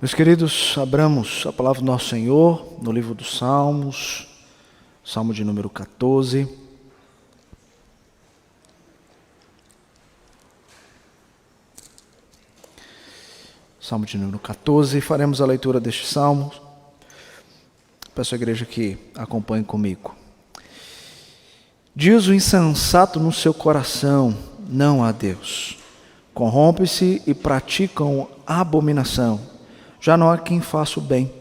Meus queridos, abramos a palavra do nosso Senhor no livro dos Salmos, Salmo de número 14. Salmo de número 14, faremos a leitura deste salmo. Peço à igreja que acompanhe comigo. Diz o insensato no seu coração, não há Deus. Corrompe-se e praticam abominação. Já não há quem faça o bem.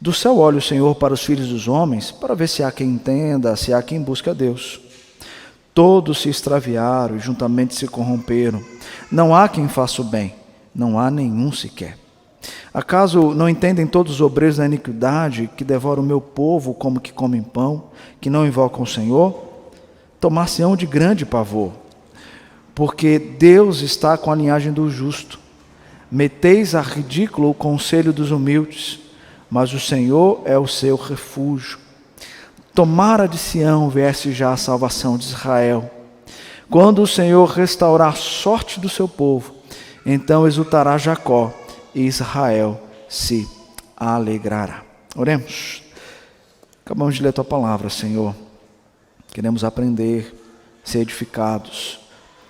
Do céu olha o Senhor para os filhos dos homens, para ver se há quem entenda, se há quem busque a Deus. Todos se extraviaram e juntamente se corromperam. Não há quem faça o bem, não há nenhum sequer. Acaso não entendem todos os obreiros da iniquidade, que devoram o meu povo como que comem pão, que não invocam o Senhor? Tomar-se-ão de grande pavor, porque Deus está com a linhagem do justo. Meteis a ridículo o conselho dos humildes, mas o Senhor é o seu refúgio. Tomara de Sião viesse já a salvação de Israel. Quando o Senhor restaurar a sorte do seu povo, então exultará Jacó e Israel se alegrará. Oremos. Acabamos de ler a tua palavra, Senhor. Queremos aprender, ser edificados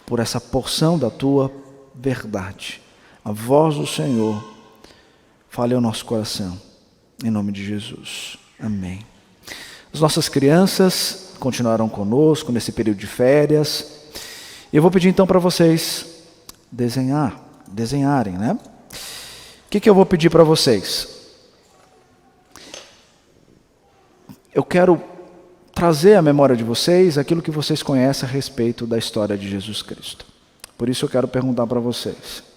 por essa porção da tua verdade. A voz do Senhor fale ao nosso coração, em nome de Jesus. Amém. As nossas crianças continuarão conosco nesse período de férias. E eu vou pedir então para vocês desenharem, né? O que eu vou pedir para vocês? Eu quero trazer à memória de vocês aquilo que vocês conhecem a respeito da história de Jesus Cristo. Por isso eu quero perguntar para vocês: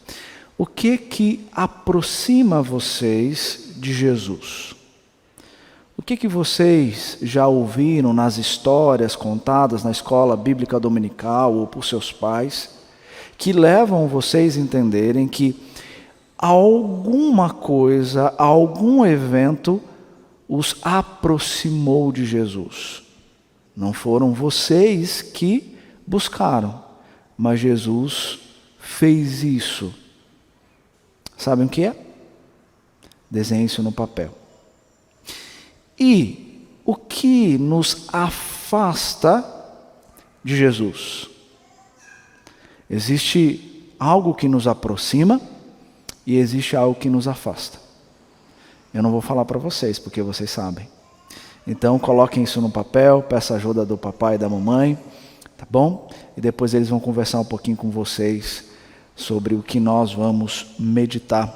o que aproxima vocês de Jesus? O que vocês já ouviram nas histórias contadas na escola bíblica dominical ou por seus pais, que levam vocês a entenderem que alguma coisa, algum evento os aproximou de Jesus? Não foram vocês que buscaram, mas Jesus fez isso. Sabem o que é? Desenhe isso no papel. E o que nos afasta de Jesus? Existe algo que nos aproxima e existe algo que nos afasta. Eu não vou falar para vocês, porque vocês sabem. Então coloquem isso no papel, peça ajuda do papai e da mamãe, tá bom? E depois eles vão conversar um pouquinho com vocês sobre o que nós vamos meditar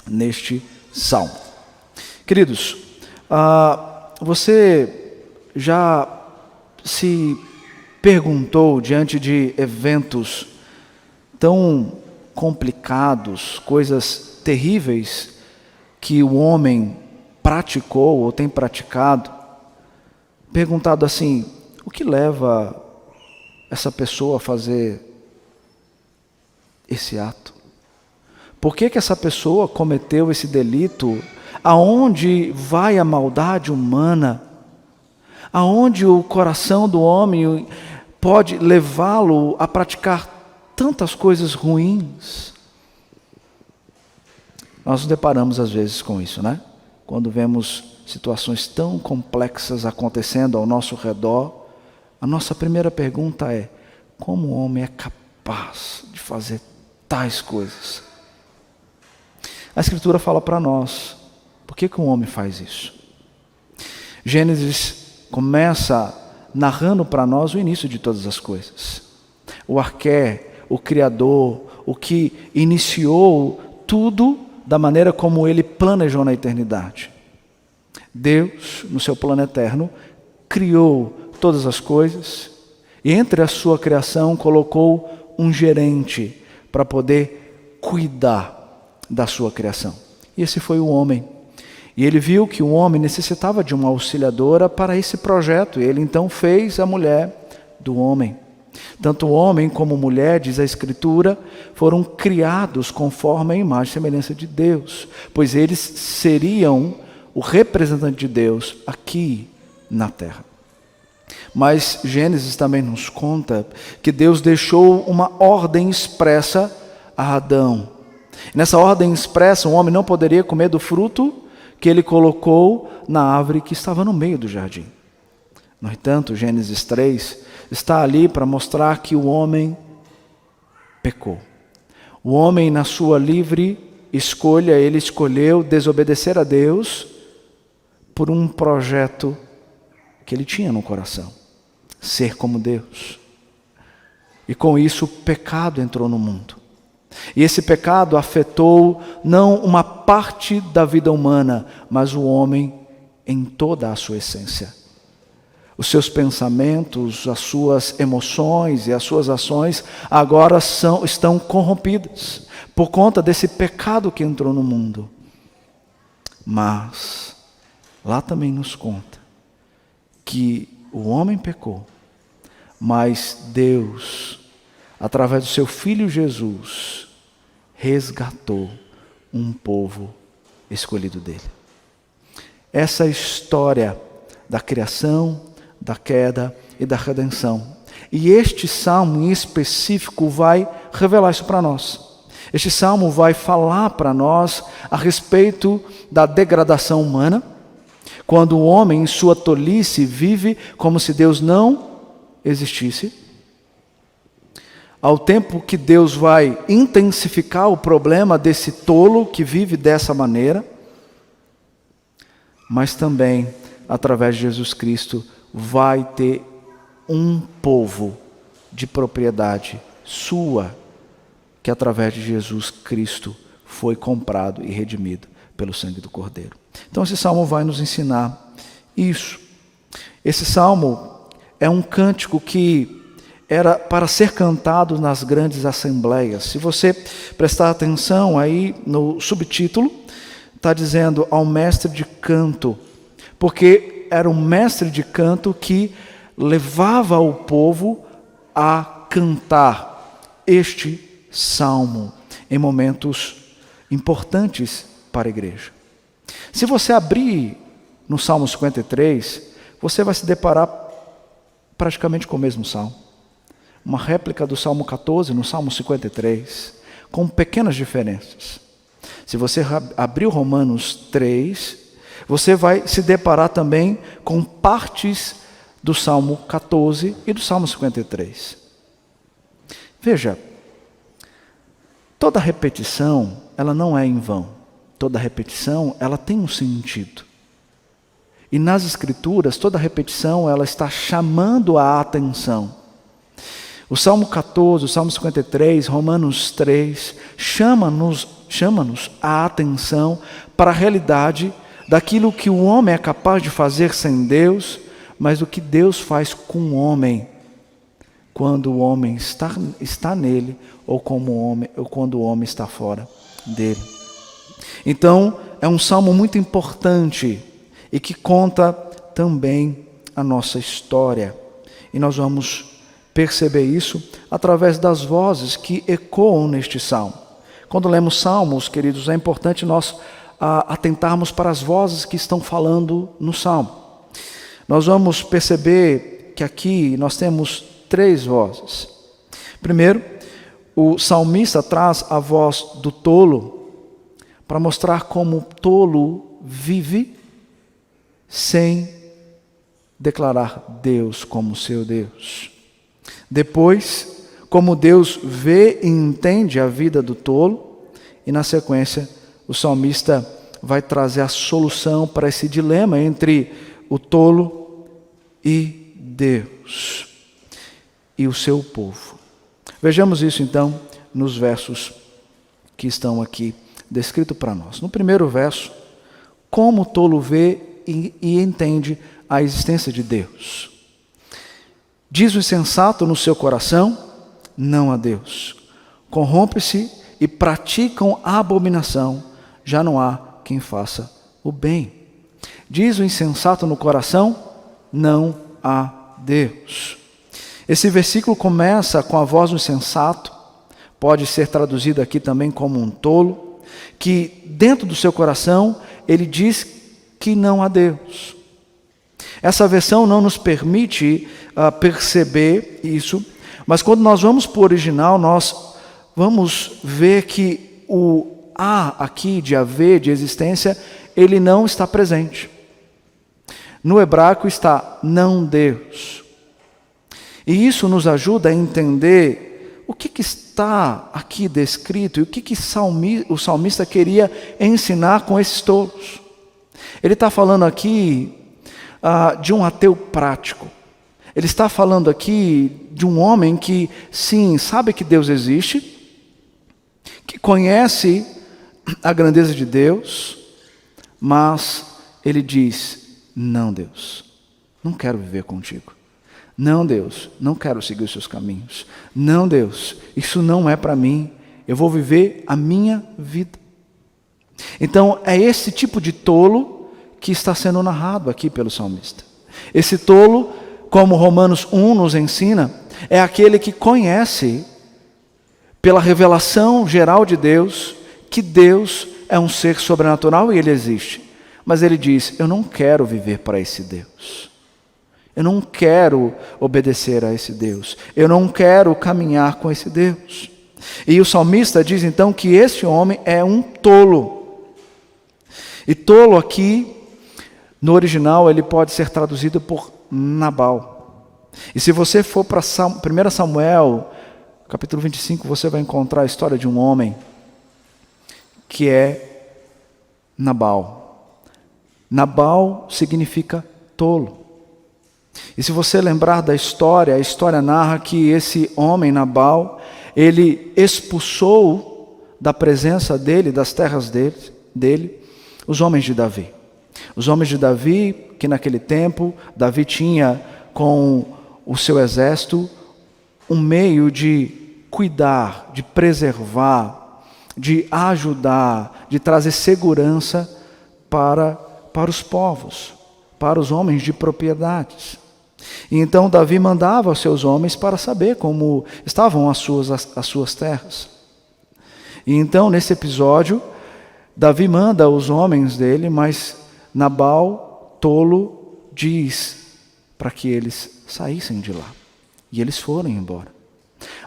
neste salmo. Queridos, você já se perguntou diante de eventos tão complicados, coisas terríveis que o homem praticou ou tem praticado, perguntado assim: o que leva essa pessoa a fazer esse ato? Por que essa pessoa cometeu esse delito? Aonde vai a maldade humana? Aonde o coração do homem pode levá-lo a praticar tantas coisas ruins? Nós nos deparamos às vezes com isso, né? Quando vemos situações tão complexas acontecendo ao nosso redor, a nossa primeira pergunta é: como o homem é capaz de fazer tais coisas? A Escritura fala para nós, por que um homem faz isso? Gênesis começa narrando para nós o início de todas as coisas. O arqué, o Criador, o que iniciou tudo da maneira como Ele planejou na eternidade. Deus, no seu plano eterno, criou todas as coisas e entre a sua criação colocou um gerente para poder cuidar da sua criação. E esse foi o homem. E ele viu que o homem necessitava de uma auxiliadora para esse projeto. E ele então fez a mulher do homem. Tanto o homem como mulher, diz a Escritura, foram criados conforme a imagem e semelhança de Deus, pois eles seriam o representante de Deus aqui na terra. Mas Gênesis também nos conta que Deus deixou uma ordem expressa a Adão. Nessa ordem expressa, um homem não poderia comer do fruto que ele colocou na árvore que estava no meio do jardim. No entanto, Gênesis 3 está ali para mostrar que o homem pecou. O homem, na sua livre escolha, ele escolheu desobedecer a Deus por um projeto que ele tinha no coração: ser como Deus. E com isso o pecado entrou no mundo. E esse pecado afetou não uma parte da vida humana, mas o homem em toda a sua essência. Os seus pensamentos, as suas emoções e as suas ações agora estão corrompidas por conta desse pecado que entrou no mundo. Mas lá também nos conta que o homem pecou, mas Deus, através do seu Filho Jesus, resgatou um povo escolhido dele. Essa é a história da criação, da queda e da redenção. E este salmo em específico vai revelar isso para nós. Este salmo vai falar para nós a respeito da degradação humana, quando o homem em sua tolice vive como se Deus não existisse, ao tempo que Deus vai intensificar o problema desse tolo que vive dessa maneira, mas também, através de Jesus Cristo, vai ter um povo de propriedade sua, que através de Jesus Cristo foi comprado e redimido pelo sangue do Cordeiro. Então esse salmo vai nos ensinar isso. Esse salmo é um cântico que era para ser cantado nas grandes assembleias. Se você prestar atenção aí no subtítulo, está dizendo ao mestre de canto, porque era um mestre de canto que levava o povo a cantar este salmo em momentos importantes para a igreja. Se você abrir no Salmo 53, você vai se deparar praticamente com o mesmo salmo. Uma réplica do Salmo 14 no Salmo 53, com pequenas diferenças. Se você abrir Romanos 3, você vai se deparar também com partes do Salmo 14 e do Salmo 53. Veja, toda repetição, ela não é em vão. Toda repetição, ela tem um sentido. E nas Escrituras, toda repetição, ela está chamando a atenção. O Salmo 14, o Salmo 53, Romanos 3, chama-nos a atenção para a realidade daquilo que o homem é capaz de fazer sem Deus, mas do que Deus faz com o homem, quando o homem está nele, ou quando o homem está fora dele. Então, é um salmo muito importante e que conta também a nossa história. E nós vamos perceber isso através das vozes que ecoam neste salmo. Quando lemos salmos, queridos, é importante nós atentarmos para as vozes que estão falando no salmo. Nós vamos perceber que aqui nós temos 3 vozes. Primeiro, o salmista traz a voz do tolo para mostrar como o tolo vive sem declarar Deus como seu Deus. Depois, como Deus vê e entende a vida do tolo, e na sequência, o salmista vai trazer a solução para esse dilema entre o tolo e Deus e o seu povo. Vejamos isso então nos versos que estão aqui descritos para nós. No primeiro verso, como o tolo vê e entende a existência de Deus. Diz o insensato no seu coração, não a Deus. Corrompe-se e praticam a abominação, já não há quem faça o bem. Diz o insensato no coração, não a Deus. Esse versículo começa com a voz do insensato, pode ser traduzido aqui também como um tolo, que dentro do seu coração ele diz que não há Deus. Essa versão não nos permite perceber isso, mas quando nós vamos para o original, nós vamos ver que o há aqui de haver, de existência, ele não está presente. No hebraico está não Deus. E isso nos ajuda a entender o que está aqui descrito e o que o salmista queria ensinar com esses tolos. Ele está falando aqui de um ateu prático. Ele está falando aqui de um homem que, sim, sabe que Deus existe, que conhece a grandeza de Deus, mas ele diz: não, Deus, não quero viver contigo. Não, Deus, não quero seguir os seus caminhos. Não, Deus, isso não é para mim. Eu vou viver a minha vida. Então, é esse tipo de tolo que está sendo narrado aqui pelo salmista. Esse tolo, como Romanos 1 nos ensina, é aquele que conhece, pela revelação geral de Deus, que Deus é um ser sobrenatural e Ele existe. Mas ele diz: eu não quero viver para esse Deus. Eu não quero obedecer a esse Deus. Eu não quero caminhar com esse Deus. E o salmista diz então que esse homem é um tolo. E tolo aqui, no original, ele pode ser traduzido por Nabal. E se você for para 1 Samuel, capítulo 25, você vai encontrar a história de um homem que é Nabal. Nabal significa tolo. E se você lembrar da história, a história narra que esse homem, Nabal, ele expulsou da presença dele, das terras dele, os homens de Davi. Os homens de Davi, que naquele tempo, Davi tinha com o seu exército um meio de cuidar, de preservar, de ajudar, de trazer segurança para os povos, para os homens de propriedades. E então Davi mandava os seus homens para saber como estavam as suas terras. E então, nesse episódio, Davi manda os homens dele, mas Nabal, tolo, diz para que eles saíssem de lá. E eles foram embora.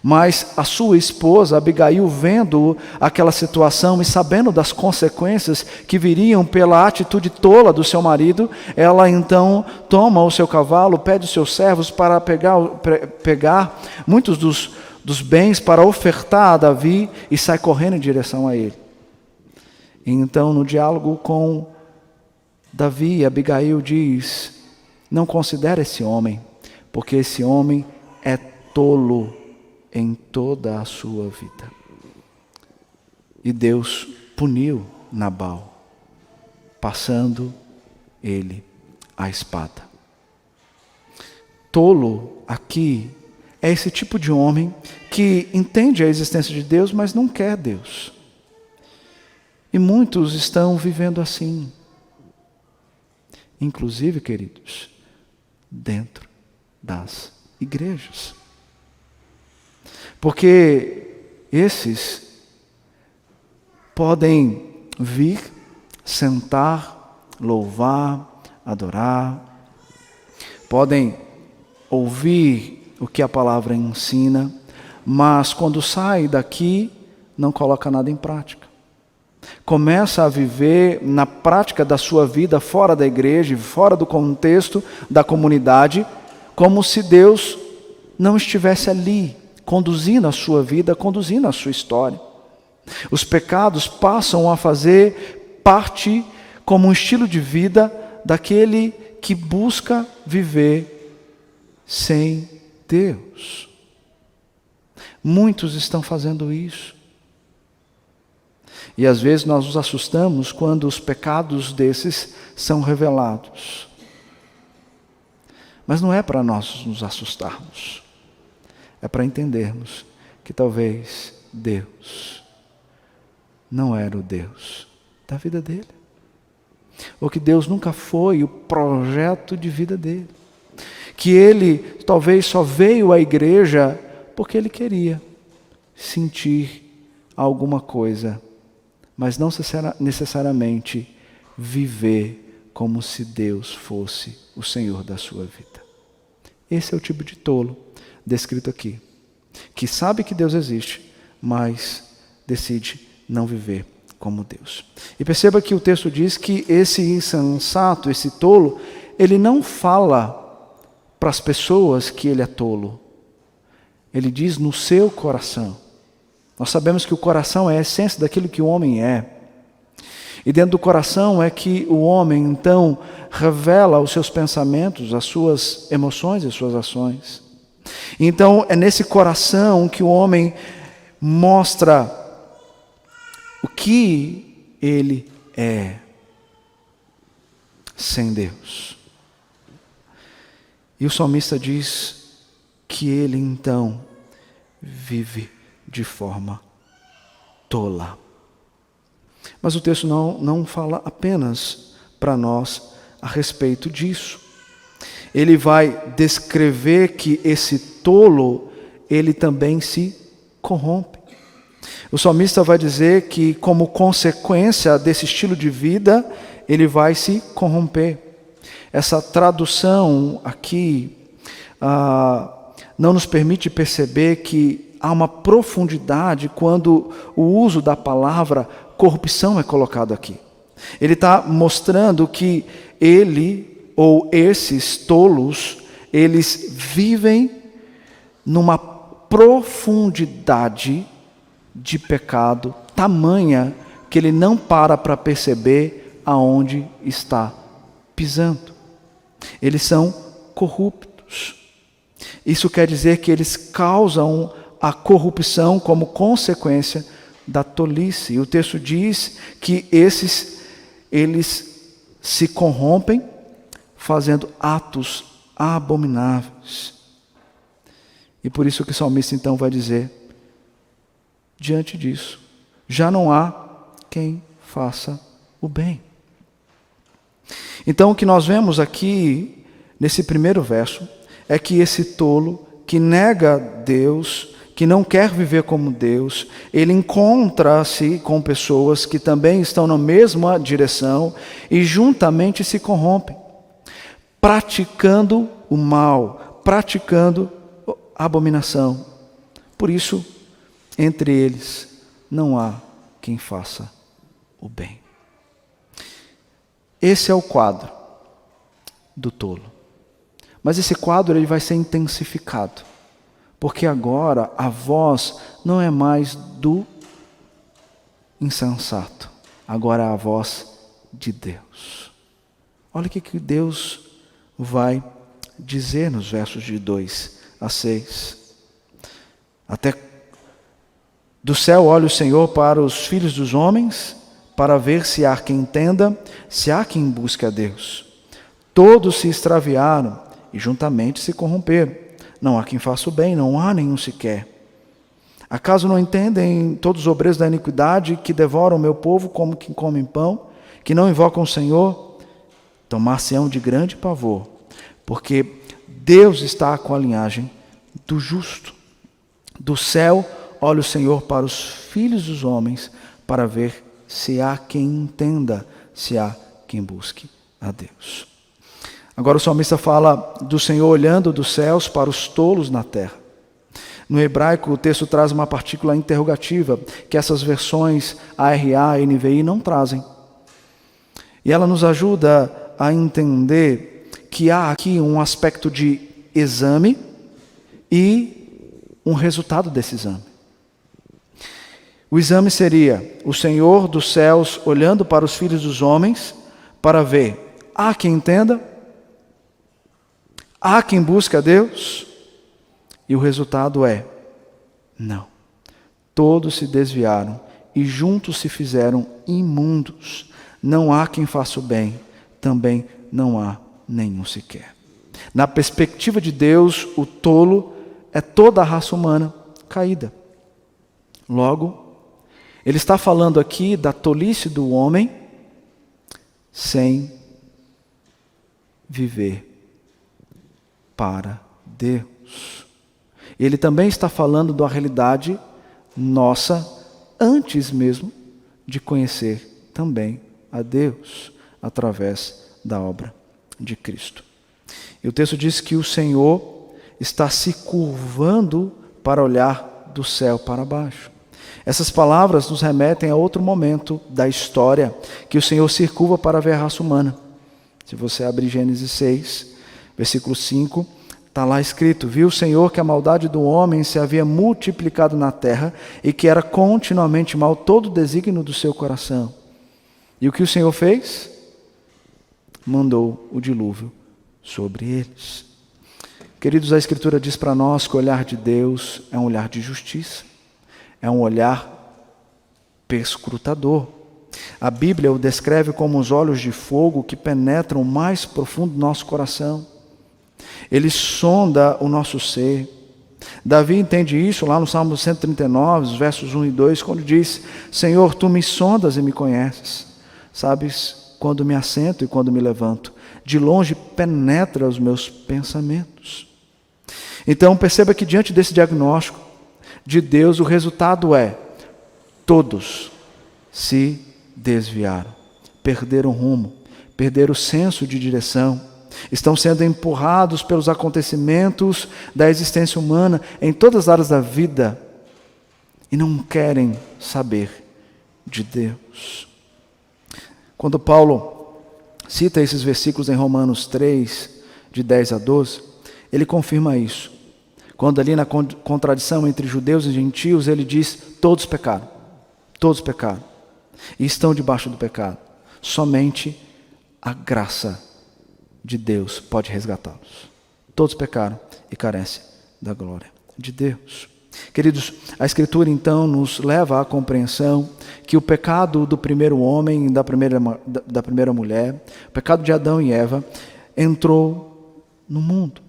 Mas a sua esposa, Abigail, vendo aquela situação e sabendo das consequências que viriam pela atitude tola do seu marido, ela então toma o seu cavalo, pede os seus servos para pegar muitos dos bens para ofertar a Davi e sai correndo em direção a ele. E então, no diálogo com Davi, Abigail diz: não considere esse homem, porque esse homem é tolo em toda a sua vida. E Deus puniu Nabal, passando ele a espada. Tolo aqui é esse tipo de homem que entende a existência de Deus, mas não quer Deus. E muitos estão vivendo assim. Inclusive, queridos, dentro das igrejas. Porque esses podem vir, sentar, louvar, adorar, podem ouvir o que a palavra ensina, mas quando sai daqui, não coloca nada em prática. Começa a viver na prática da sua vida fora da igreja, fora do contexto da comunidade, como se Deus não estivesse ali, conduzindo a sua vida, conduzindo a sua história. Os pecados passam a fazer parte como um estilo de vida daquele que busca viver sem Deus. Muitos estão fazendo isso. E às vezes nós nos assustamos quando os pecados desses são revelados. Mas não é para nós nos assustarmos. É para entendermos que talvez Deus não era o Deus da vida dele. Ou que Deus nunca foi o projeto de vida dele. Que ele talvez só veio à igreja porque ele queria sentir alguma coisa, mas não necessariamente viver como se Deus fosse o Senhor da sua vida. Esse é o tipo de tolo descrito aqui, que sabe que Deus existe, mas decide não viver como Deus. E perceba que o texto diz que esse insensato, esse tolo, ele não fala para as pessoas que ele é tolo. Ele diz no seu coração. Nós sabemos que o coração é a essência daquilo que o homem é. E dentro do coração é que o homem, então, revela os seus pensamentos, as suas emoções e as suas ações. Então, é nesse coração que o homem mostra o que ele é sem Deus. E o salmista diz que ele, então, vive de forma tola. Mas o texto não fala apenas para nós a respeito disso. Ele vai descrever que esse tolo, ele também se corrompe. O salmista vai dizer que, como consequência desse estilo de vida, ele vai se corromper. Essa tradução aqui não nos permite perceber que há uma profundidade quando o uso da palavra corrupção é colocado aqui. Ele está mostrando que ele, ou esses tolos, eles vivem numa profundidade de pecado tamanha que ele não para perceber aonde está pisando. Eles são corruptos. Isso quer dizer que eles causam a corrupção como consequência da tolice. E o texto diz que eles se corrompem fazendo atos abomináveis. E por isso que o salmista então vai dizer, diante disso, já não há quem faça o bem. Então o que nós vemos aqui, nesse primeiro verso, é que esse tolo que nega Deus, que não quer viver como Deus, ele encontra-se com pessoas que também estão na mesma direção e juntamente se corrompem, praticando o mal, praticando a abominação. Por isso, entre eles não há quem faça o bem. Esse é o quadro do tolo. Mas esse quadro ele vai ser intensificado. Porque agora a voz não é mais do insensato. Agora é a voz de Deus. Olha o que Deus vai dizer nos versos de 2 a 6. Até do céu olha o Senhor para os filhos dos homens, para ver se há quem entenda, se há quem busque a Deus. Todos se extraviaram e juntamente se corromperam. Não há quem faça o bem, não há nenhum sequer. Acaso não entendem todos os obreiros da iniquidade que devoram o meu povo como quem come pão, que não invocam o Senhor? Tomar-se-ão de grande pavor, porque Deus está com a linhagem do justo. Do céu olha o Senhor para os filhos dos homens, para ver se há quem entenda, se há quem busque a Deus. Agora o salmista fala do Senhor olhando dos céus para os tolos na terra. No hebraico o texto traz uma partícula interrogativa que essas versões ARA e NVI não trazem. E ela nos ajuda a entender que há aqui um aspecto de exame e um resultado desse exame. O exame seria o Senhor dos céus olhando para os filhos dos homens para ver, há quem entenda? Há quem busque a Deus? E o resultado é, não. Todos se desviaram e juntos se fizeram imundos. Não há quem faça o bem, também não há nenhum sequer. Na perspectiva de Deus, o tolo é toda a raça humana caída. Logo, ele está falando aqui da tolice do homem sem viver para Deus. Ele também está falando da realidade nossa antes mesmo de conhecer também a Deus através da obra de Cristo. E o texto diz que o Senhor está se curvando para olhar do céu para baixo. Essas palavras nos remetem a outro momento da história que o Senhor circula para ver a raça humana. Se você abrir Gênesis 6, versículo 5, está lá escrito: viu o Senhor que a maldade do homem se havia multiplicado na terra e que era continuamente mal todo o desígnio do seu coração. E o que o Senhor fez? Mandou o dilúvio sobre eles. Queridos, a Escritura diz para nós que o olhar de Deus é um olhar de justiça, é um olhar perscrutador. A Bíblia o descreve como os olhos de fogo que penetram o mais profundo do nosso coração. Ele sonda o nosso ser. Davi entende isso lá no Salmo 139, os versos 1 e 2, quando diz: Senhor, tu me sondas e me conheces. Sabes quando me assento e quando me levanto. De longe penetra os meus pensamentos. Então perceba que diante desse diagnóstico de Deus, o resultado é: todos se desviaram, perderam rumo, perderam o senso de direção, estão sendo empurrados pelos acontecimentos da existência humana em todas as áreas da vida e não querem saber de Deus. Quando Paulo cita esses versículos em Romanos 3, de 10 a 12, ele confirma isso. Quando ali na contradição entre judeus e gentios, ele diz: todos pecaram e estão debaixo do pecado. Somente a graça de Deus pode resgatá-los. Todos pecaram e carecem da glória de Deus. Queridos, a Escritura então nos leva à compreensão que o pecado do primeiro homem e da primeira mulher, o pecado de Adão e Eva, entrou no mundo.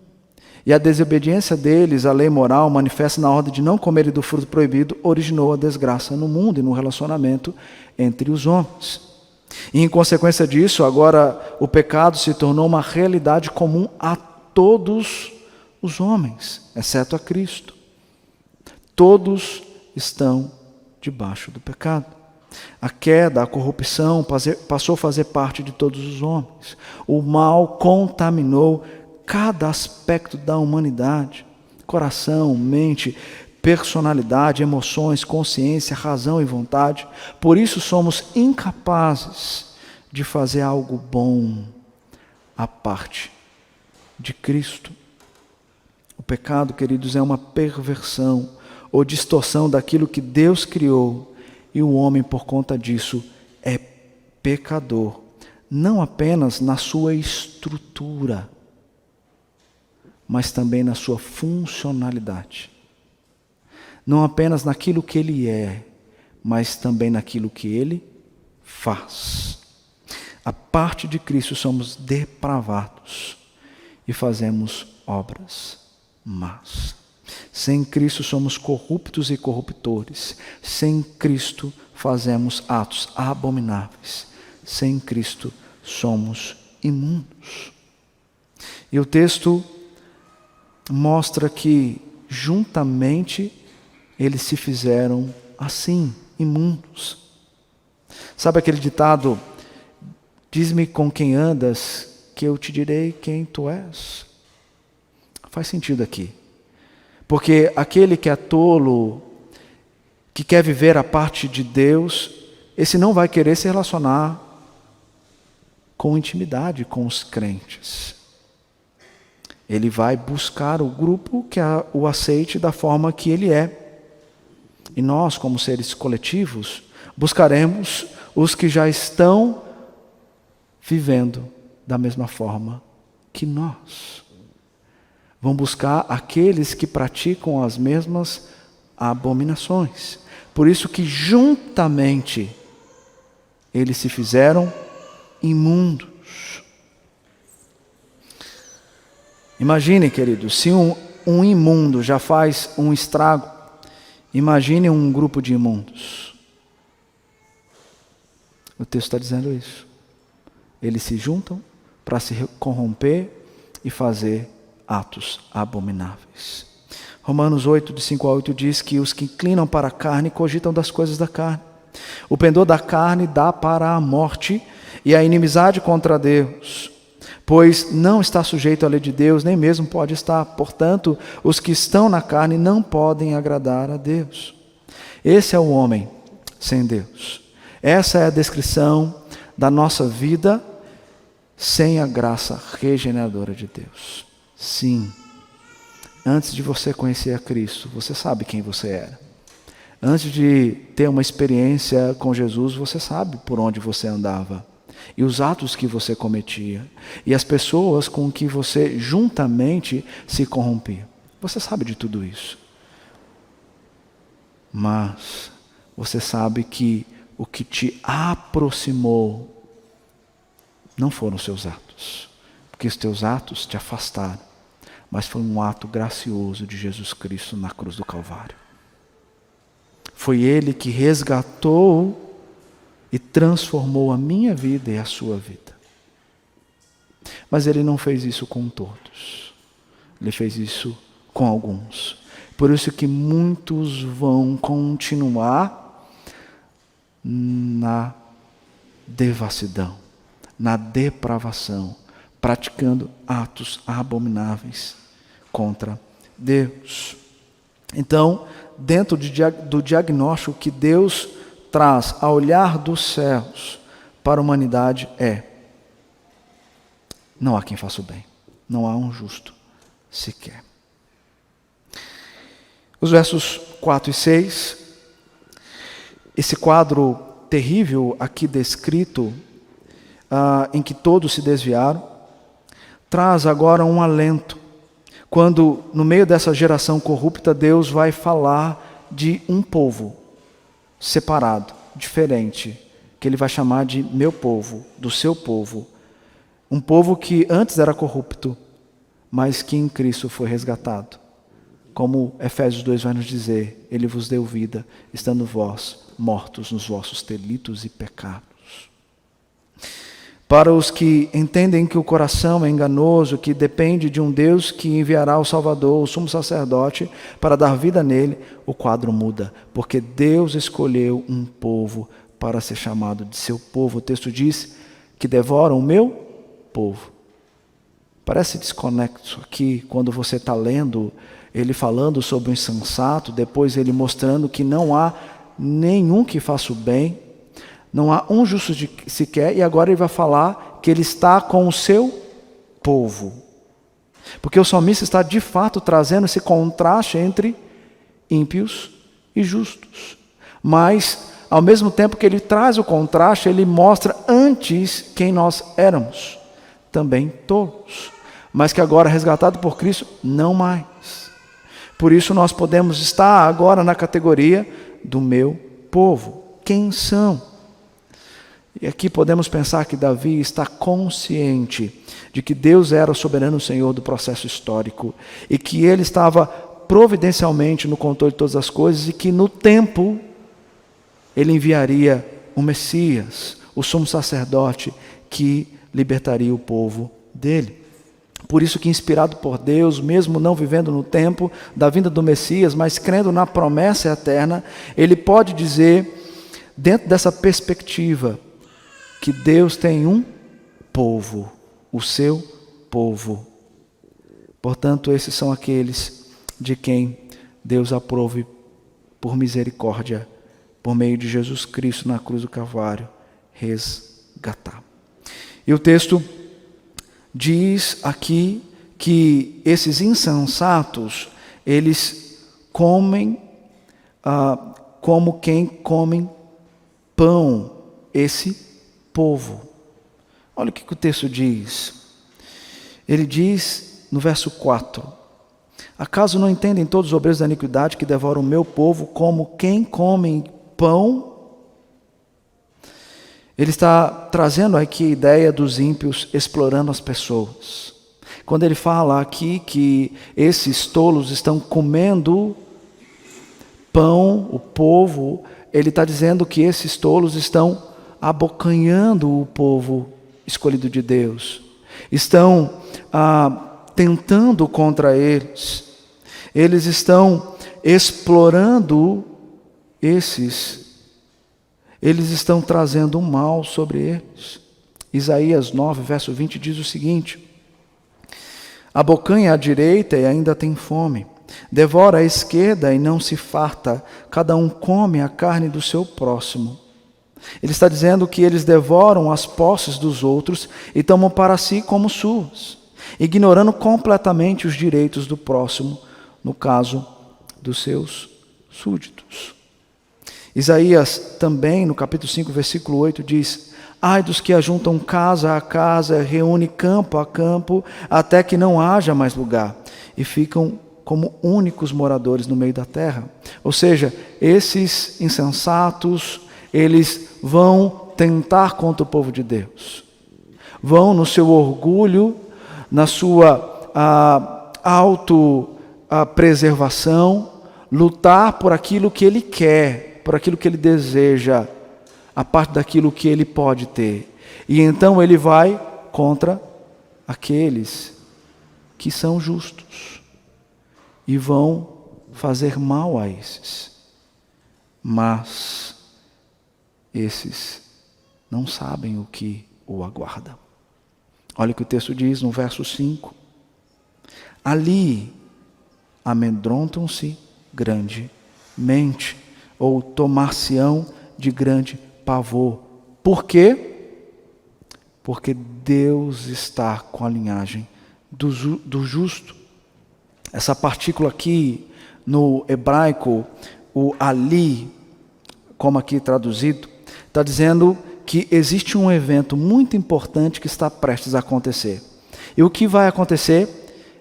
E a desobediência deles à lei moral, manifesta na ordem de não comerem do fruto proibido, originou a desgraça no mundo e no relacionamento entre os homens. E em consequência disso, agora o pecado se tornou uma realidade comum a todos os homens, exceto a Cristo. Todos estão debaixo do pecado. A queda, a corrupção passou a fazer parte de todos os homens. O mal contaminou cada aspecto da humanidade: coração, mente, personalidade, emoções, consciência, razão e vontade. Por isso somos incapazes de fazer algo bom à parte de Cristo. O pecado, queridos, é uma perversão ou distorção daquilo que Deus criou, e o homem, por conta disso, é pecador, não apenas na sua estrutura, mas também na sua funcionalidade. Não apenas naquilo que ele é, mas também naquilo que ele faz. A parte de Cristo somos depravados e fazemos obras más. Sem Cristo somos corruptos e corruptores. Sem Cristo fazemos atos abomináveis. Sem Cristo somos imundos. E o texto mostra que juntamente eles se fizeram assim, imundos. Sabe aquele ditado: diz-me com quem andas, que eu te direi quem tu és? Faz sentido aqui. Porque aquele que é tolo, que quer viver a parte de Deus, esse não vai querer se relacionar com intimidade com os crentes. Ele vai buscar o grupo que o aceite da forma que ele é. E nós, como seres coletivos, buscaremos os que já estão vivendo da mesma forma que nós. Vão buscar aqueles que praticam as mesmas abominações. Por isso que juntamente eles se fizeram imundos. Imagine, queridos, se um imundo já faz um estrago, imagine um grupo de imundos. O texto está dizendo isso. Eles se juntam para se corromper e fazer atos abomináveis. Romanos 8, de 5 a 8 diz que os que inclinam para a carne cogitam das coisas da carne. O pendor da carne dá para a morte e a inimizade contra Deus, pois não está sujeito à lei de Deus, nem mesmo pode estar. Portanto, os que estão na carne não podem agradar a Deus. Esse é o homem sem Deus. Essa é a descrição da nossa vida sem a graça regeneradora de Deus. Sim, antes de você conhecer a Cristo, você sabe quem você era. Antes de ter uma experiência com Jesus, você sabe por onde você andava. E os atos que você cometia. E as pessoas com que você juntamente se corrompia. Você sabe de tudo isso. Mas você sabe que o que te aproximou não foram os seus atos. Porque os teus atos te afastaram. Mas foi um ato gracioso de Jesus Cristo na cruz do Calvário. Foi Ele que resgatou e transformou a minha vida e a sua vida. Mas Ele não fez isso com todos. Ele fez isso com alguns. Por isso que muitos vão continuar na devassidão, na depravação, praticando atos abomináveis contra Deus. Então, dentro do diagnóstico que Deus traz a olhar dos céus para a humanidade não há quem faça o bem, não há um justo sequer. Os versos 4 e 6, esse quadro terrível aqui descrito, em que todos se desviaram, traz agora um alento, quando no meio dessa geração corrupta Deus vai falar de um povo separado, diferente, que Ele vai chamar de meu povo, do seu povo. Um povo que antes era corrupto, mas que em Cristo foi resgatado. Como Efésios 2 vai nos dizer, Ele vos deu vida, estando vós mortos nos vossos delitos e pecados. Para os que entendem que o coração é enganoso, que depende de um Deus que enviará o Salvador, o sumo sacerdote, para dar vida nele, o quadro muda. Porque Deus escolheu um povo para ser chamado de seu povo. O texto diz que devoram o meu povo. Parece desconexo aqui, quando você está lendo, ele falando sobre o insensato, depois ele mostrando que não há nenhum que faça o bem, não há um justo sequer, e agora ele vai falar que ele está com o seu povo. Porque o salmista está de fato trazendo esse contraste entre ímpios e justos. Mas, ao mesmo tempo que ele traz o contraste, ele mostra antes quem nós éramos. Também tolos. Mas que agora, resgatado por Cristo, não mais. Por isso nós podemos estar agora na categoria do meu povo. Quem são? E aqui podemos pensar que Davi está consciente de que Deus era o soberano Senhor do processo histórico e que Ele estava providencialmente no controle de todas as coisas e que no tempo Ele enviaria o Messias, o sumo sacerdote que libertaria o povo dele. Por isso que, inspirado por Deus, mesmo não vivendo no tempo da vinda do Messias, mas crendo na promessa eterna, ele pode dizer, dentro dessa perspectiva, que Deus tem um povo, o seu povo. Portanto, esses são aqueles de quem Deus aprove por misericórdia, por meio de Jesus Cristo na cruz do Calvário, resgatar. E o texto diz aqui que esses insensatos, eles comem como quem come pão, esse povo. Olha o que o texto diz. Ele diz no verso 4: acaso não entendem todos os obreiros da iniquidade que devoram o meu povo como quem come pão? Ele está trazendo aqui a ideia dos ímpios explorando as pessoas. Quando ele fala aqui que esses tolos estão comendo pão, o povo, ele está dizendo que esses tolos estão abocanhando o povo escolhido de Deus. Estão tentando contra eles. Eles estão explorando eles estão trazendo um mal sobre eles. Isaías 9, verso 20 diz o seguinte: abocanha à direita e ainda tem fome, devora a esquerda e não se farta, cada um come a carne do seu próximo. Ele está dizendo que eles devoram as posses dos outros e tomam para si como suas, ignorando completamente os direitos do próximo, no caso dos seus súditos. Isaías também, no capítulo 5, versículo 8, diz: ai dos que ajuntam casa a casa, reúne campo a campo, até que não haja mais lugar, e ficam como únicos moradores no meio da terra. Ou seja, esses insensatos, eles vão tentar contra o povo de Deus. Vão no seu orgulho, na sua autopreservação, lutar por aquilo que ele quer, por aquilo que ele deseja, a parte daquilo que ele pode ter. E então ele vai contra aqueles que são justos e vão fazer mal a esses. Mas esses não sabem o que o aguarda. Olha o que o texto diz no verso 5. Ali amedrontam-se grandemente, ou tomar-se-ão de grande pavor. Por quê? Porque Deus está com a linhagem do justo. Essa partícula aqui no hebraico, o ali, como aqui traduzido, está dizendo que existe um evento muito importante que está prestes a acontecer. E o que vai acontecer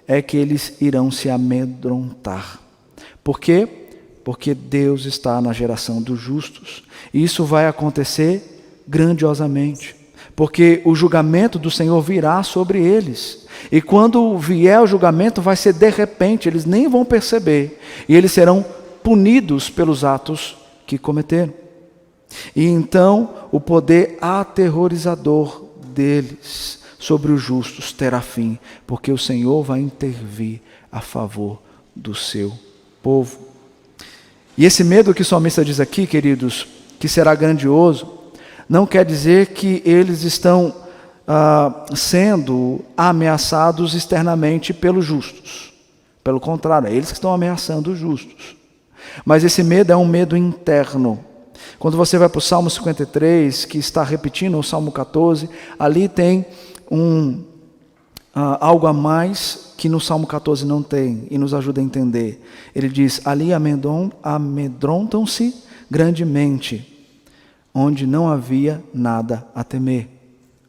é que eles irão se amedrontar. Por quê? Porque Deus está na geração dos justos. E isso vai acontecer grandiosamente. Porque o julgamento do Senhor virá sobre eles. E quando vier o julgamento, vai ser de repente, eles nem vão perceber. E eles serão punidos pelos atos que cometeram. E então o poder aterrorizador deles sobre os justos terá fim, porque o Senhor vai intervir a favor do seu povo. E esse medo que o salmista diz aqui, queridos, que será grandioso, não quer dizer que eles estão sendo ameaçados externamente pelos justos. Pelo contrário, é eles que estão ameaçando os justos. Mas esse medo é um medo interno. Quando você vai para o Salmo 53, que está repetindo o Salmo 14, ali tem algo a mais que no Salmo 14 não tem, e nos ajuda a entender. Ele diz: ali amedrontam-se grandemente, onde não havia nada a temer.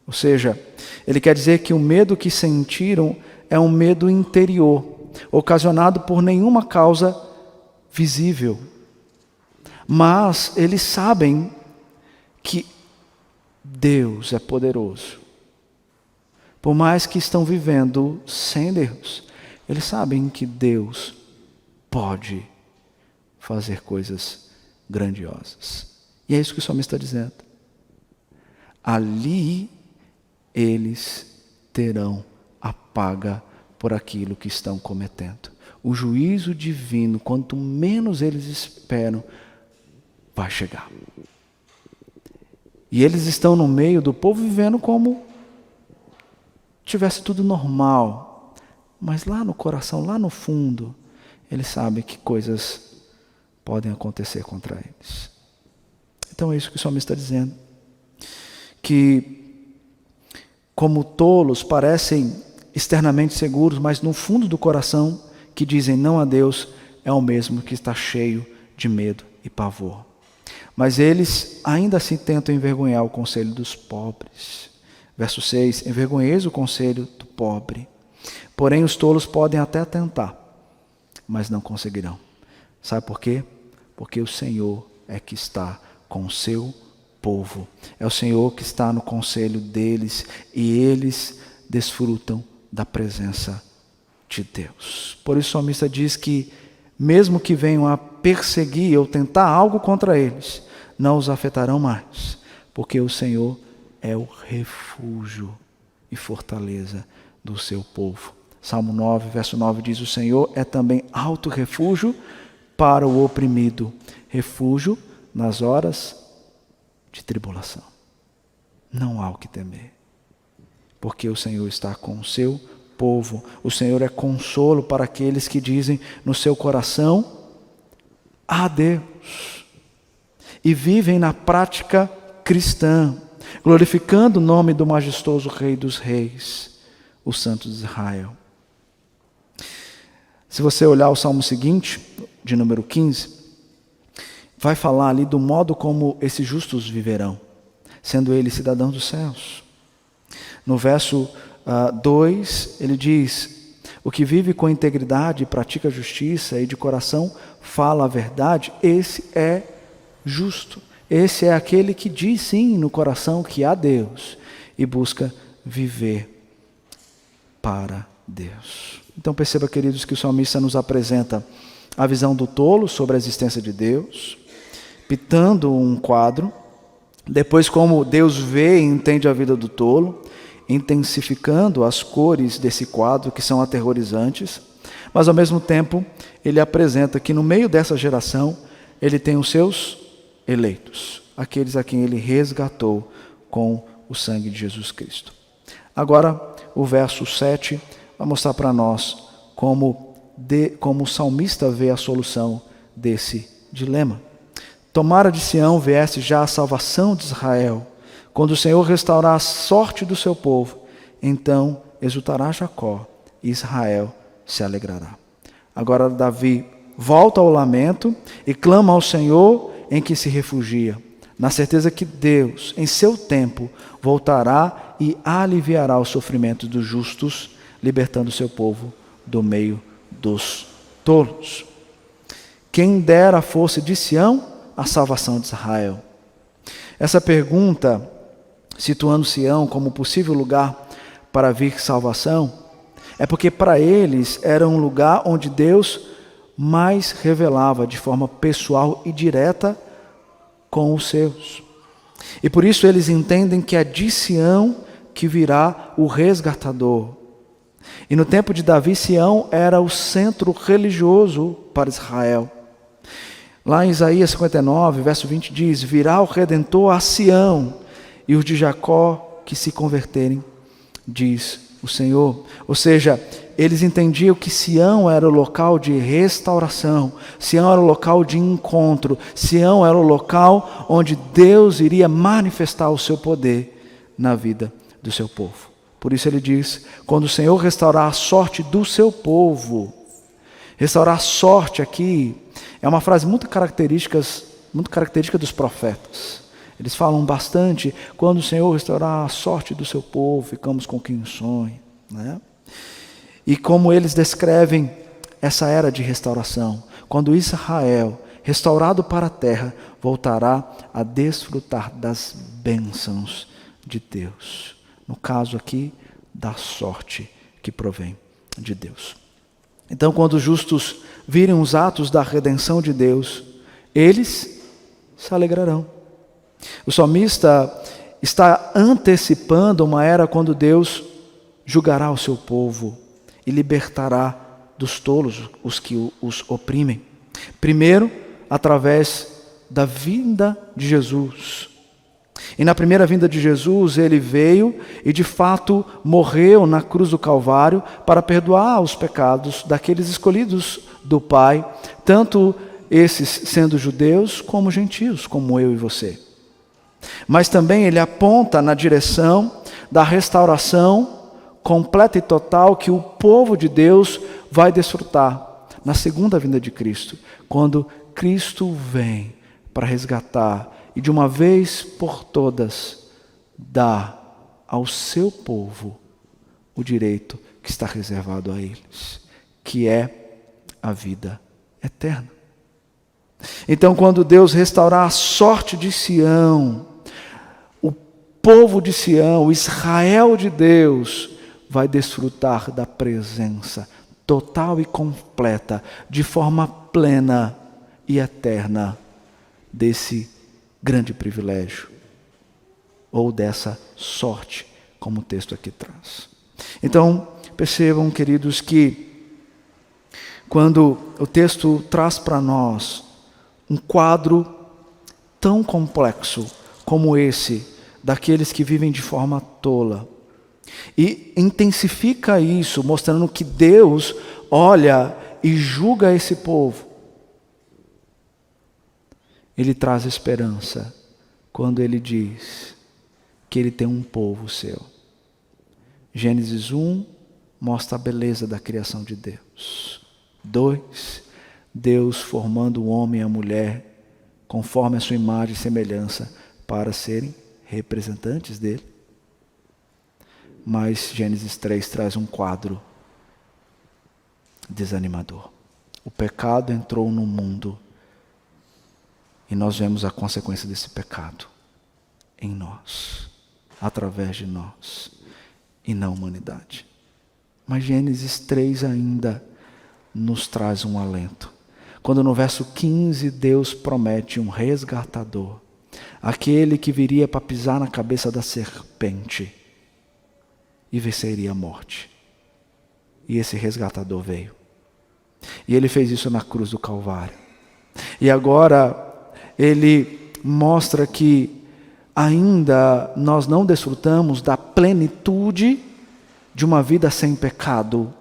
Ou seja, ele quer dizer que o medo que sentiram é um medo interior, ocasionado por nenhuma causa visível. Mas eles sabem que Deus é poderoso. Por mais que estão vivendo sem Deus, eles sabem que Deus pode fazer coisas grandiosas. E é isso que o salmista está dizendo. Ali eles terão a paga por aquilo que estão cometendo. O juízo divino, quanto menos eles esperam, vai chegar. E eles estão no meio do povo vivendo como tivesse tudo normal. Mas lá no coração, lá no fundo, eles sabem que coisas podem acontecer contra eles. Então é isso que o salmista está dizendo. Que como tolos parecem externamente seguros, mas no fundo do coração, que dizem não a Deus, é o mesmo que está cheio de medo e pavor. Mas eles ainda assim tentam envergonhar o conselho dos pobres. Verso 6, envergonheis o conselho do pobre. Porém os tolos podem até tentar, mas não conseguirão. Sabe por quê? Porque o Senhor é que está com o seu povo. É o Senhor que está no conselho deles e eles desfrutam da presença de Deus. Por isso o salmista diz que mesmo que venham a perseguir ou tentar algo contra eles, não os afetarão mais, porque o Senhor é o refúgio e fortaleza do seu povo. Salmo 9, verso 9 diz: o Senhor é também alto refúgio para o oprimido, refúgio nas horas de tribulação. Não há o que temer, porque o Senhor está com o seu povo. O Senhor é consolo para aqueles que dizem no seu coração: há Deus, e vivem na prática cristã, glorificando o nome do majestoso Rei dos Reis, o Santo de Israel. Se você olhar o salmo seguinte, de número 15, vai falar ali do modo como esses justos viverão, sendo eles cidadãos dos céus. No verso 2, ele diz: o que vive com integridade, pratica a justiça e de coração fala a verdade, esse é justo. Esse é aquele que diz sim no coração que há Deus e busca viver para Deus. Então perceba, queridos, que o salmista nos apresenta a visão do tolo sobre a existência de Deus, pintando um quadro, depois como Deus vê e entende a vida do tolo, intensificando as cores desse quadro que são aterrorizantes, mas ao mesmo tempo ele apresenta que no meio dessa geração ele tem os seus eleitos, aqueles a quem ele resgatou com o sangue de Jesus Cristo. Agora o verso 7 vai mostrar para nós como o salmista vê a solução desse dilema. Tomara de Sião viesse já a salvação de Israel. Quando o Senhor restaurar a sorte do seu povo, então exultará Jacó e Israel se alegrará. Agora Davi volta ao lamento e clama ao Senhor em que se refugia, na certeza que Deus, em seu tempo, voltará e aliviará o sofrimento dos justos, libertando o seu povo do meio dos tolos. Quem dera fosse de Sião a salvação de Israel. Essa pergunta, situando Sião como possível lugar para vir salvação, é porque para eles era um lugar onde Deus mais revelava de forma pessoal e direta com os seus. E por isso eles entendem que é de Sião que virá o resgatador. E no tempo de Davi, Sião era o centro religioso para Israel. Lá em Isaías 59, verso 20 diz: virá o Redentor a Sião, e os de Jacó que se converterem, diz o Senhor. Ou seja, eles entendiam que Sião era o local de restauração, Sião era o local de encontro, Sião era o local onde Deus iria manifestar o seu poder na vida do seu povo. Por isso ele diz: quando o Senhor restaurar a sorte do seu povo. Restaurar a sorte aqui é uma frase muito característica dos profetas. Eles falam bastante: quando o Senhor restaurar a sorte do seu povo, ficamos com quem sonha, né? E como eles descrevem essa era de restauração, quando Israel, restaurado para a terra, voltará a desfrutar das bênçãos de Deus. No caso aqui, da sorte que provém de Deus. Então, quando os justos virem os atos da redenção de Deus, eles se alegrarão. O salmista está antecipando uma era quando Deus julgará o seu povo e libertará dos tolos os que os oprimem. Primeiro, através da vinda de Jesus. E na primeira vinda de Jesus, ele veio e de fato morreu na cruz do Calvário para perdoar os pecados daqueles escolhidos do Pai, tanto esses sendo judeus como gentios, como eu e você. Mas também ele aponta na direção da restauração completa e total que o povo de Deus vai desfrutar na segunda vinda de Cristo, quando Cristo vem para resgatar e de uma vez por todas dá ao seu povo o direito que está reservado a eles, que é a vida eterna. Então, quando Deus restaurar a sorte de Sião, o povo de Sião, o Israel de Deus, vai desfrutar da presença total e completa, de forma plena e eterna, desse grande privilégio, ou dessa sorte, como o texto aqui traz. Então, percebam, queridos, que quando o texto traz para nós um quadro tão complexo como esse, daqueles que vivem de forma tola, E intensifica isso, mostrando que Deus olha e julga esse povo. Ele traz esperança quando ele diz que ele tem um povo seu. Gênesis 1 mostra a beleza da criação de Deus. 2, Deus formando o homem e a mulher conforme a sua imagem e semelhança para serem representantes dele. Mas Gênesis 3 traz um quadro desanimador. O pecado entrou no mundo e nós vemos a consequência desse pecado em nós, através de nós e na humanidade. Mas Gênesis 3 ainda nos traz um alento. Quando no verso 15 Deus promete um resgatador, aquele que viria para pisar na cabeça da serpente e venceria a morte. E esse resgatador veio. E ele fez isso na cruz do Calvário. E agora ele mostra que ainda nós não desfrutamos da plenitude de uma vida sem pecado.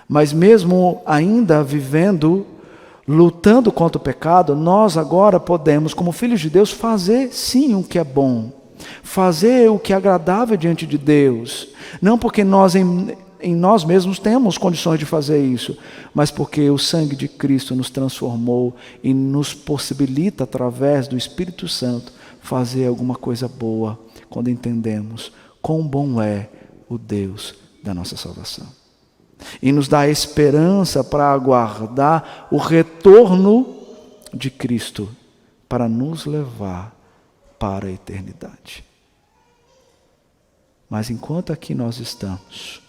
Mas mesmo ainda vivendo, lutando contra o pecado, nós agora podemos, como filhos de Deus, fazer sim o que é bom. Fazer o que é agradável diante de Deus. Não porque nós em nós mesmos temos condições de fazer isso, mas porque o sangue de Cristo nos transformou e nos possibilita, através do Espírito Santo, fazer alguma coisa boa, quando entendemos quão bom é o Deus da nossa salvação. E nos dá esperança para aguardar o retorno de Cristo, para nos levar para a eternidade. Mas enquanto aqui nós estamos,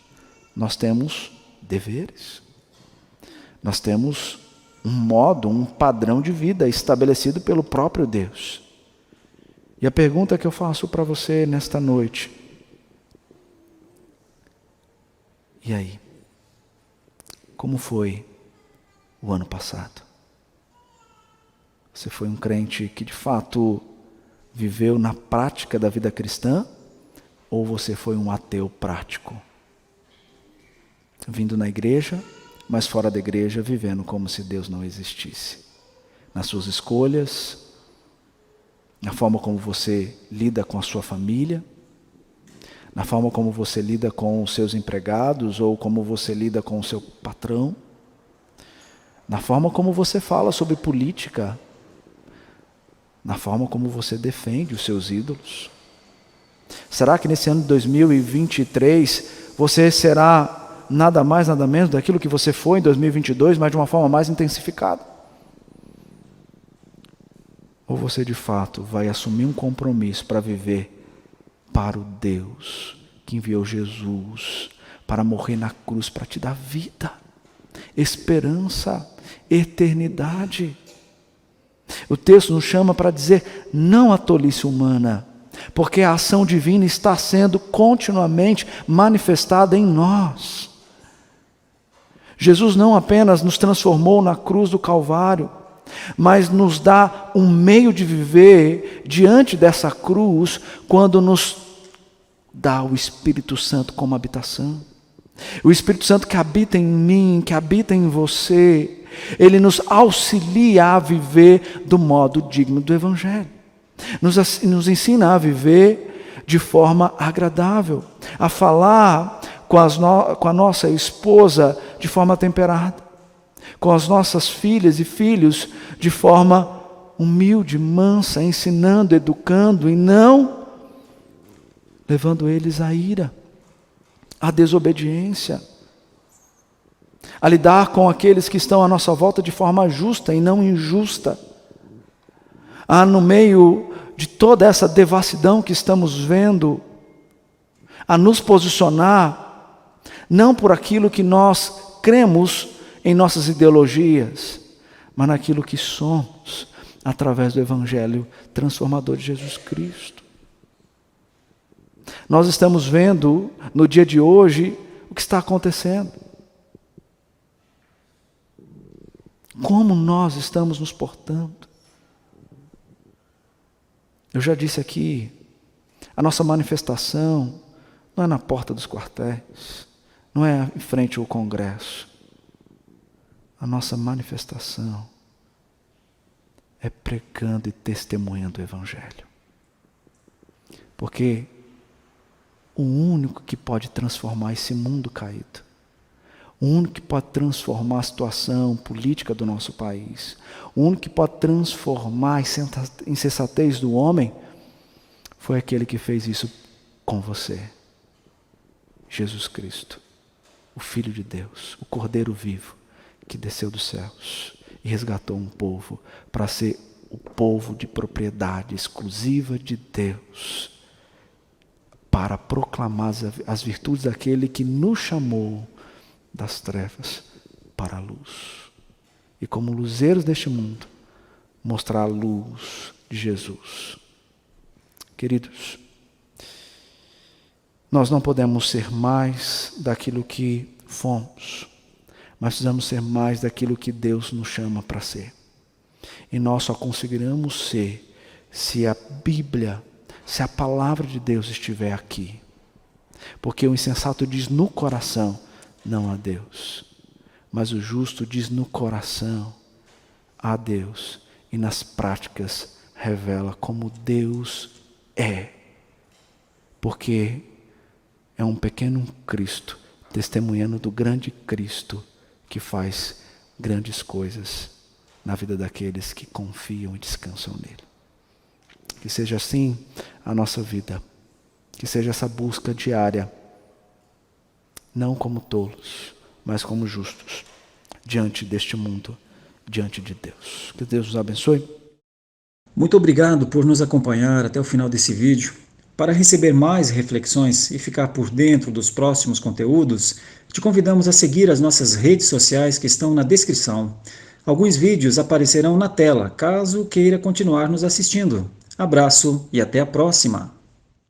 nós temos deveres. Nós temos um modo, um padrão de vida estabelecido pelo próprio Deus. E a pergunta que eu faço para você nesta noite: e aí? Como foi o ano passado? Você foi um crente que de fato viveu na prática da vida cristã? Ou você foi um ateu prático? Vindo na igreja, mas fora da igreja, vivendo como se Deus não existisse. Nas suas escolhas, na forma como você lida com a sua família, na forma como você lida com os seus empregados ou como você lida com o seu patrão, na forma como você fala sobre política, na forma como você defende os seus ídolos. Será que nesse ano de 2023 você será nada mais, nada menos daquilo que você foi em 2022, mas de uma forma mais intensificada? Ou você de fato vai assumir um compromisso para viver para o Deus que enviou Jesus para morrer na cruz, para te dar vida, esperança, eternidade? O texto nos chama para dizer não à tolice humana, porque a ação divina está sendo continuamente manifestada em nós. Jesus não apenas nos transformou na cruz do Calvário, mas nos dá um meio de viver diante dessa cruz, quando nos dá o Espírito Santo como habitação. O Espírito Santo que habita em mim, que habita em você, ele nos auxilia a viver do modo digno do Evangelho. Nos ensina a viver de forma agradável, a falar com a nossa esposa de forma temperada, com as nossas filhas e filhos de forma humilde, mansa, ensinando, educando e não levando eles à ira, à desobediência, a lidar com aqueles que estão à nossa volta de forma justa e não injusta. No meio de toda essa devassidão que estamos vendo, a nos posicionar não por aquilo que nós cremos em nossas ideologias, mas naquilo que somos através do Evangelho transformador de Jesus Cristo. Nós estamos vendo no dia de hoje o que está acontecendo. Como nós estamos nos portando. Eu já disse aqui, a nossa manifestação não é na porta dos quartéis, não é em frente ao Congresso. A nossa manifestação é pregando e testemunhando o Evangelho. Porque o único que pode transformar esse mundo caído, o único que pode transformar a situação política do nosso país, o único que pode transformar a insensatez do homem, foi aquele que fez isso com você. Jesus Cristo, o Filho de Deus, o Cordeiro vivo, que desceu dos céus e resgatou um povo para ser o povo de propriedade exclusiva de Deus, para proclamar as virtudes daquele que nos chamou das trevas para a luz. E como luzeiros deste mundo, mostrar a luz de Jesus. Queridos, nós não podemos ser mais daquilo que fomos, mas precisamos ser mais daquilo que Deus nos chama para ser. E nós só conseguiremos ser se a Bíblia, se a palavra de Deus estiver aqui. Porque o insensato diz no coração, não há Deus. Mas o justo diz no coração, há Deus. E nas práticas revela como Deus é. Porque é um pequeno Cristo, testemunhando do grande Cristo, que faz grandes coisas na vida daqueles que confiam e descansam nele. Que seja assim a nossa vida. Que seja essa busca diária, não como tolos, mas como justos, diante deste mundo, diante de Deus. Que Deus nos abençoe. Muito obrigado por nos acompanhar até o final desse vídeo. Para receber mais reflexões e ficar por dentro dos próximos conteúdos, te convidamos a seguir as nossas redes sociais que estão na descrição. Alguns vídeos aparecerão na tela, caso queira continuar nos assistindo. Abraço e até a próxima!